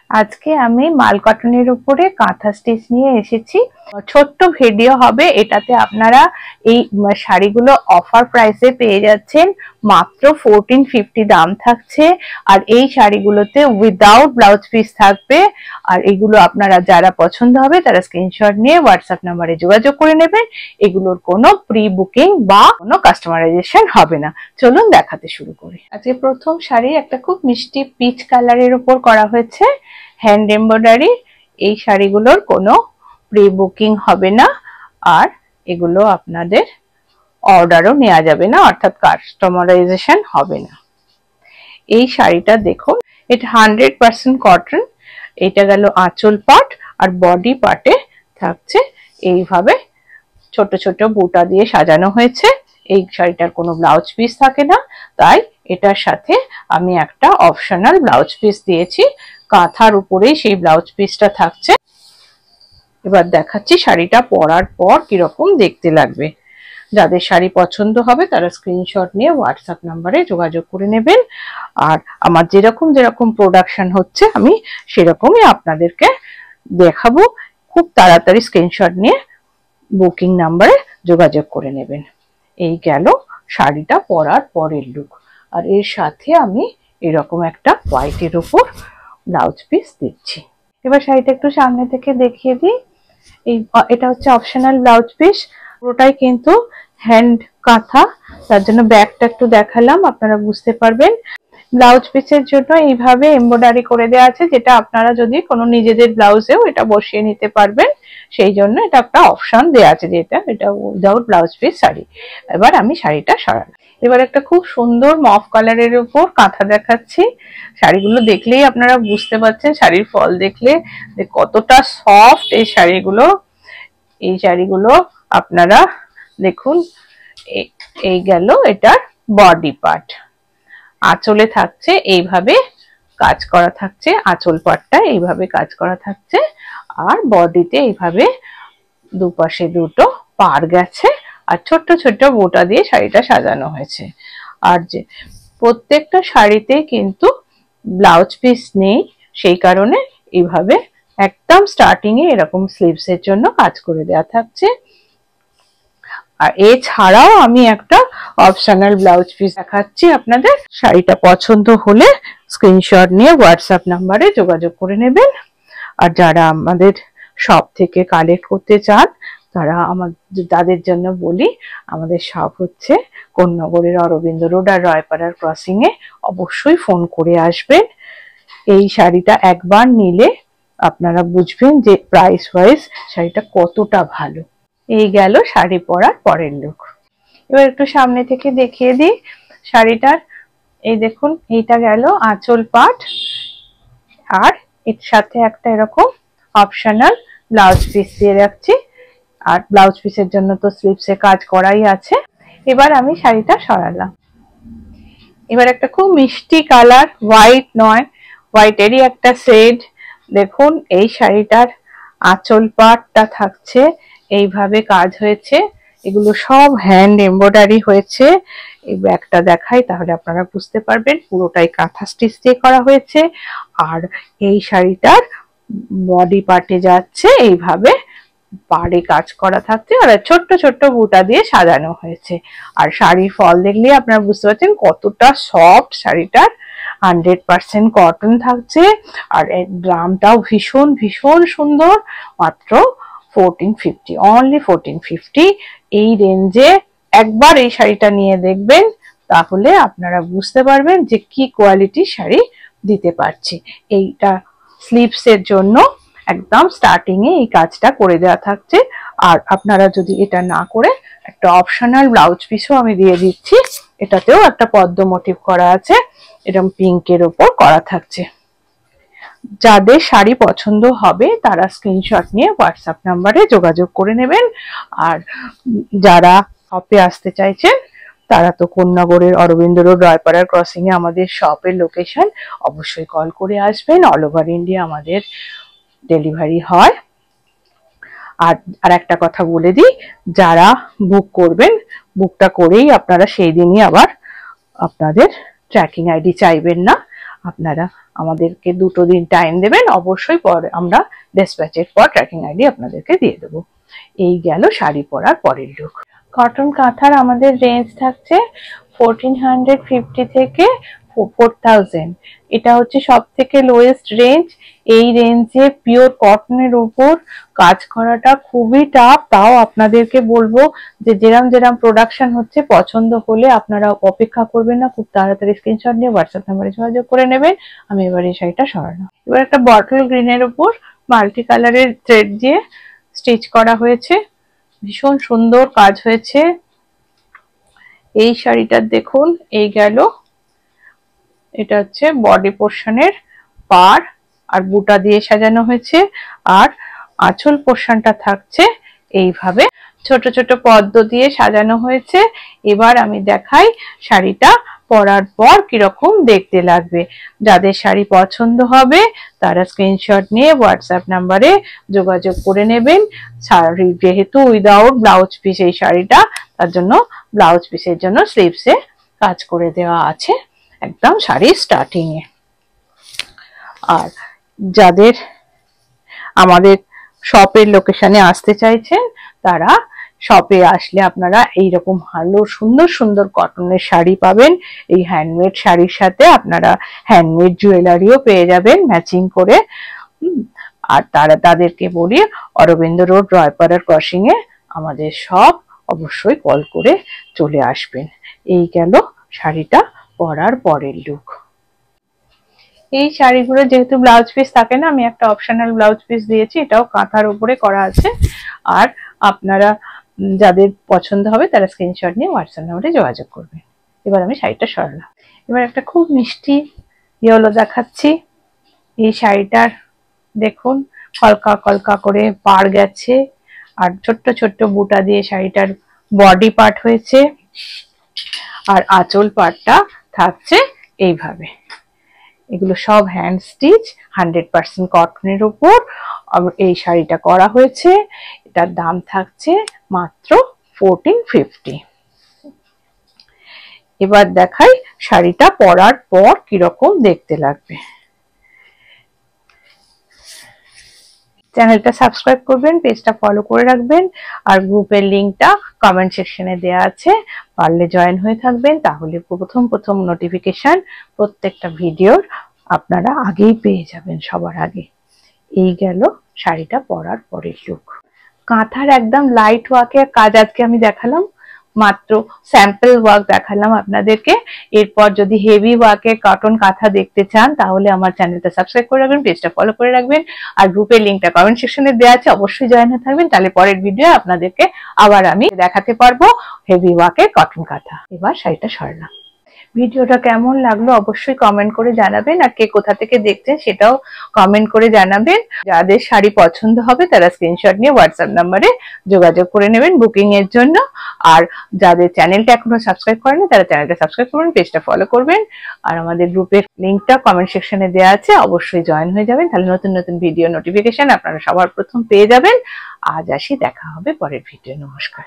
আজকে আমি মাল কটনের উপরে কাঁথা স্টিচ নিয়ে এসেছি। ছোট্ট ভিডিও হবে, এটাতে আপনারা এই শাড়িগুলো অফার প্রাইসে পেয়ে যাচ্ছেন। মাত্র 1450 দাম থাকছে। আর এই শাড়িগুলোতে উইদাউট ব্লাউজ পিস থাকবে। আর এগুলো আপনারা যারা পছন্দ হবে তারা স্ক্রিনশট নিয়ে হোয়াটসঅ্যাপ নাম্বারে যোগাযোগ করে নেবেন। এগুলোর কোনো প্রি বুকিং বা কোনো কাস্টমারাইজেশন হবে না। চলুন দেখাতে শুরু করি। আজকে প্রথম শাড়ি একটা খুব মিষ্টি পিচ কালারের উপর করা হয়েছে, হ্যান্ড এমব্রয়ডারি। এই শাড়িগুলোর কোনো প্রি বুকিং হবে না, আর এগুলো আপনাদের অর্ডারও নেওয়া যাবে না, অর্থাৎ কাস্টমারাইজেশন হবে না। এই শাড়িটা দেখুন, এটা 100% কটন। এটা গেল আঁচল পার্ট, আর বডি পার্টে থাকছে এইভাবে ছোট ছোট বুটা দিয়ে সাজানো হয়েছে। এই শাড়িটার কোনো ব্লাউজ পিস থাকে না, তাই এটার সাথে আমি একটা অপশনাল ব্লাউজ পিস দিয়েছি। কাঁথার উপরেই সেই ব্লাউজ পিসটা থাকছে। এবার দেখাচ্ছি শাড়িটা পরার পর কিরকম দেখতে লাগবে। যাদের শাড়ি পছন্দ হবে তারা স্ক্রিনশট নিয়ে হোয়াটসঅ্যাপ নাম্বারে যোগাযোগ করে নেবেন। আর আমার যেরকম যেরকম প্রোডাকশন হচ্ছে আমি সেরকমই আপনাদেরকে দেখাবো। খুব তাড়াতাড়ি স্ক্রিনশট নিয়ে বুকিং নাম্বারে যোগাযোগ করে নেবেন। এই গেল শাড়িটা পরার পরের লুক। আর এর সাথে আমি এরকম একটা হোয়াইটের উপর ব্লাউজ পিস দিচ্ছি। এবার শাড়িটা একটু সামনে থেকে দেখিয়ে দিই। এটা হচ্ছে অপশনাল ব্লাউজ পিস, পুরোটাই কিন্তু হ্যান্ড কাঁথা, তার জন্য ব্যাকটা একটু দেখালাম, আপনারা বুঝতে পারবেন। ব্লাউজ পিসের জন্য এইভাবে এমব্রয়ডারি করে দেওয়া আছে, যেটা আপনারা যদি কোনো নিজেদের ব্লাউজেও এটা বসিয়ে নিতে পারবেন, সেই জন্য এটা একটা অপশন দেওয়া আছে, যেটা এটা উইদাউট ব্লাউজ পিস শাড়ি। এবার আমি শাড়িটা সরালাম। এবার একটা খুব সুন্দর মফ কালারের উপর কাঁথা দেখাচ্ছি। শাড়িগুলো দেখলেই আপনারা বুঝতে পারছেন, শাড়ির ফল দেখলে যে কতটা সফট এই শাড়িগুলো। এই শাড়িগুলো আপনারা দেখুন, এই গেল এটার বডি পার্ট। আঁচলে থাকছে এইভাবে কাজ করা থাকছে, আঁচল পাটটা এইভাবে কাজ করা থাকছে, আর বডিতে এইভাবে দুপাশে দুটো পার গেছে, আর ছোট্ট ছোট্ট বুটা দিয়ে শাড়িটা সাজানো হয়েছে। আর যে প্রত্যেকটা শাড়িতে কিন্তু ব্লাউজ পিস নেই, সেই কারণে এইভাবে একদম স্টার্টিং এ এরকম স্লিভস এর জন্য কাজ করে দেওয়া থাকছে। আর এছাড়াও আমি একটা অপশনাল ব্লাউজ পিস দেখাচ্ছি আপনাদের। শাড়িটা পছন্দ হলে স্ক্রিনশট নিয়ে হোয়াটসঅ্যাপ নাম্বারে যোগাযোগ করে নেবেন। আর যারা আমাদের শপ থেকে কালেক্ট করতে চান তাদের জন্য বলি, আমাদের শপ হচ্ছে কোন্নগরের অরবিন্দ রোড আর রায়পাড়ার ক্রসিং এ। অবশ্যই ফোন করে আসবেন। এই শাড়িটা একবার নিলে আপনারা বুঝবেন যে প্রাইস ওয়াইজ শাড়িটা কতটা ভালো। এই গেল শাড়ি পরার পরের লুক। এবার একটু সামনে থেকে দেখিয়ে দিই শাড়িটার। এই দেখুন, এইটা গেল আঁচল পার্ট, আর এর সাথে একটা এরকম অপশনাল ব্লাউজ পিস দিয়ে রাখছি। আর ব্লাউজ পিসের জন্য তো স্লিভসে কাজ করাই আছে। এবার আমি শাড়িটা সরালাম। এবার একটা খুব মিষ্টি কালার, হোয়াইট নয়, হোয়াইটেরই একটা শেড। দেখুন, এই শাড়িটার আঁচল পার্টটা থাকছে এইভাবে কাজ হয়েছে। এগুলো সব হ্যান্ড এমব্রয়ডারি হয়েছে। এই ব্যাগটা দেখাই তাহলে আপনারা বুঝতে পারবেন, পুরোটাই কাঁথা স্টিচ দিয়ে করা হয়েছে। আর এই শাড়িটার বডি পার্টে যাচ্ছে এইভাবে পাড়ে কাজ করা থাকছে, আর ছোট্ট ছোট্ট বুটা দিয়ে সাজানো হয়েছে। আর শাড়ির ফল দেখলে আপনারা বুঝতে পারছেন কতটা সফট শাড়িটার। 100% কটন থাকছে, আর দামটাও ভীষণ ভীষণ সুন্দর। মাত্র 1450, অনলি 1450। এই রেঞ্জে একবার এই শাড়িটা নিয়ে দেখবেন, তাহলে আপনারা বুঝতে পারবেন যে কি কোয়ালিটির শাড়ি দিতে পারছি। এইটা স্লিভস এর জন্য একদম স্টার্টিং এ এই কাজটা করে দেওয়া থাকছে। আর আপনারা যদি এটা না করে একটা অপশনাল ব্লাউজ পিসও আমি দিয়ে দিচ্ছি। এটাতেও একটা পদ্ম মোটিভ করা আছে, এরকম পিঙ্কের ওপর করা থাকছে। যাদের শাড়ি পছন্দ হবে তারা স্ক্রিনশট নিয়ে হোয়াটসঅ্যাপ নাম্বারে যোগাযোগ করে নেবেন। আর যারা শপে আসতে চাইছেন তারা তো কোন্নগরের অরবিন্দ রোড রায়পাড়ার ক্রসিং এ আমাদের শপের লোকেশন। অবশ্যই কল করে আসবেন। অল ওভার ইন্ডিয়া আমাদের ডেলিভারি হয়। আর একটা কথা বলে দিই, যারা বুক করবেন, বুকটা করেই আপনারা সেই দিনই আবার আপনাদের ট্র্যাকিং আইডি চাইবেন না। আপনারা আমাদেরকে 2 দিন টাইম দেবেন, অবশ্যই পরে আমরা ডিসপ্যাচের পর ট্র্যাকিং আইডি আপনাদেরকে দিয়ে দেবো। এই গেল শাড়ি পরার পরের লুক। কটন কাঁথার আমাদের রেঞ্জ থাকছে 1450 থেকে 4000। এটা হচ্ছে সব থেকে লোয়েস্ট রেঞ্জ। এই রেঞ্জে পিওর কটনের উপর কাজ করাটা খুবই টাফ। তাও আপনাদেরকে বলবো যে যেরম প্রোডাকশন হচ্ছে, পছন্দ হলে আপনারা অপেক্ষা করবেন না, খুব তাড়াতাড়ি স্ক্রিনশট নিয়ে হোয়াটসঅ্যাপ নাম্বারে যোগাযোগ করে নেবেন। আমি এবার এই শাড়িটা সরালাম। এবার একটা বটল গ্রিনের উপর মাল্টি কালারের থ্রেড দিয়ে স্টিচ করা হয়েছে, ভীষণ সুন্দর কাজ হয়েছে। এই শাড়িটা দেখুন, এই গেল, এটা হচ্ছে বডি পোর্শনের পাড় আর বুটা দিয়ে সাজানো হয়েছে, আর আঁচল পোর্শনটা থাকছে এইভাবে ছোট ছোট পদ্ম দিয়ে সাজানো হয়েছে। এবার আমি দেখাই শাড়িটা পরার পর কিরকম দেখতে লাগবে। যাদের শাড়ি পছন্দ হবে তারা স্ক্রিনশট নিয়ে হোয়াটসঅ্যাপ নাম্বারে যোগাযোগ করে নেবেন। শাড়ি যেহেতু উইদাউট ব্লাউজ পিস এই শাড়িটা, তার জন্য ব্লাউজ পিসের জন্য স্লিভসে কাজ করে দেওয়া আছে একদম শাড়ির স্টার্টিং এ। আর যাদের আমাদের শপের লোকেশনে আসতে চাইছেন, তারা শপে আসলে আপনারা এইরকম ভালো সুন্দর সুন্দর কটনের শাড়ি পাবেন। এই হ্যান্ডমেড শাড়ির সাথে আপনারা হ্যান্ডমেড জুয়েলারিও পেয়ে যাবেন ম্যাচিং করে। আর তাদেরকে বলি অরবিন্দ রোড রায়পাড়ার ক্রসিং এ আমাদের শপ, অবশ্যই কল করে চলে আসবেন। এই গেল শাড়িটা পরার পরের লুক। এই শাড়িগুলো যেহেতু ব্লাউজ পিস থাকে না, আমি একটা অপশনাল ব্লাউজ পিস দিয়েছি, এটাও কাঁথার উপরে করা আছে। আর আপনারা যাদের পছন্দ হবে তারা স্ক্রিনশট নিয়ে হোয়াটসঅ্যাপ নাম্বারে যোগাযোগ করবেন। এবার আমি শাড়িটা সরালাম। এবার একটা খুব মিষ্টি ইয়েলো দেখাচ্ছি। এই শাড়িটার দেখুন কলকা কলকা করে পাড় গেছে, আর ছোট্ট ছোট্ট বুটা দিয়ে শাড়িটার বডি পার্ট হয়েছে, আর আঁচল পার্টটা থাকছে এইভাবে। এগুলো সব হ্যান্ড স্টিচ 100% কটনের উপর এই শাড়িটা করা হয়েছে। এটার দাম থাকছে মাত্র 1450। এবার দেখাই শাড়িটা পরার পর কিরকম দেখতে লাগবে। চ্যানেলটা সাবস্ক্রাইব করবেন, পেজটা ফলো করে রাখবেন, আর গ্রুপের লিংকটা কমেন্ট সেকশনে দেওয়া আছে, পারলে জয়েন হয়ে থাকবেন। তাহলে প্রথম নোটিফিকেশন প্রত্যেকটা ভিডিওর আপনারা আগেই পেয়ে যাবেন, সবার আগে। এই গেল শাড়িটা পরার পরের লুক। কাঁথার একদম লাইট ওয়ার্কের কাজ আজকে আমি দেখালাম, মাত্র স্যাম্পল ওয়ার্ক দেখালাম আপনাদেরকে। এরপর যদি হেভি ওয়ার্কের কটন কাঁথা দেখতে চান তাহলে আমার চ্যানেলটা সাবস্ক্রাইব করে রাখবেন, পেজটা ফলো করে রাখবেন, আর গ্রুপের লিংকটা কমেন্ট সেকশনে দেওয়া আছে, অবশ্যই জয়েন হয়ে থাকবেন। তাহলে পরের ভিডিও আপনাদেরকে আবার আমি দেখাতে পারবো হেভি ওয়ার্কের কটন কাঁথা। এবার শাড়িটা সরালাম। ভিডিওটা কেমন লাগলো অবশ্যই কমেন্ট করে জানাবেন, আর কে কোথা থেকে দেখছেন সেটাও কমেন্ট করে জানাবেন। যাদের শাড়ি পছন্দ হবে তারা স্ক্রিনশট নিয়ে হোয়াটসঅ্যাপ নাম্বারে যোগাযোগ করে নেবেন বুকিং এর জন্য। আর যাদের চ্যানেলটা এখনো সাবস্ক্রাইব করেনি তারা চ্যানেলটা সাবস্ক্রাইব করবেন, পেজটা ফলো করবেন, আর আমাদের গ্রুপের লিংকটা কমেন্ট সেকশনে দেওয়া আছে, অবশ্যই জয়েন হয়ে যাবেন। তাহলে নতুন নতুন ভিডিও নোটিফিকেশন আপনারা সবার প্রথম পেয়ে যাবেন। আজ আসি, দেখা হবে পরের ভিডিও। নমস্কার।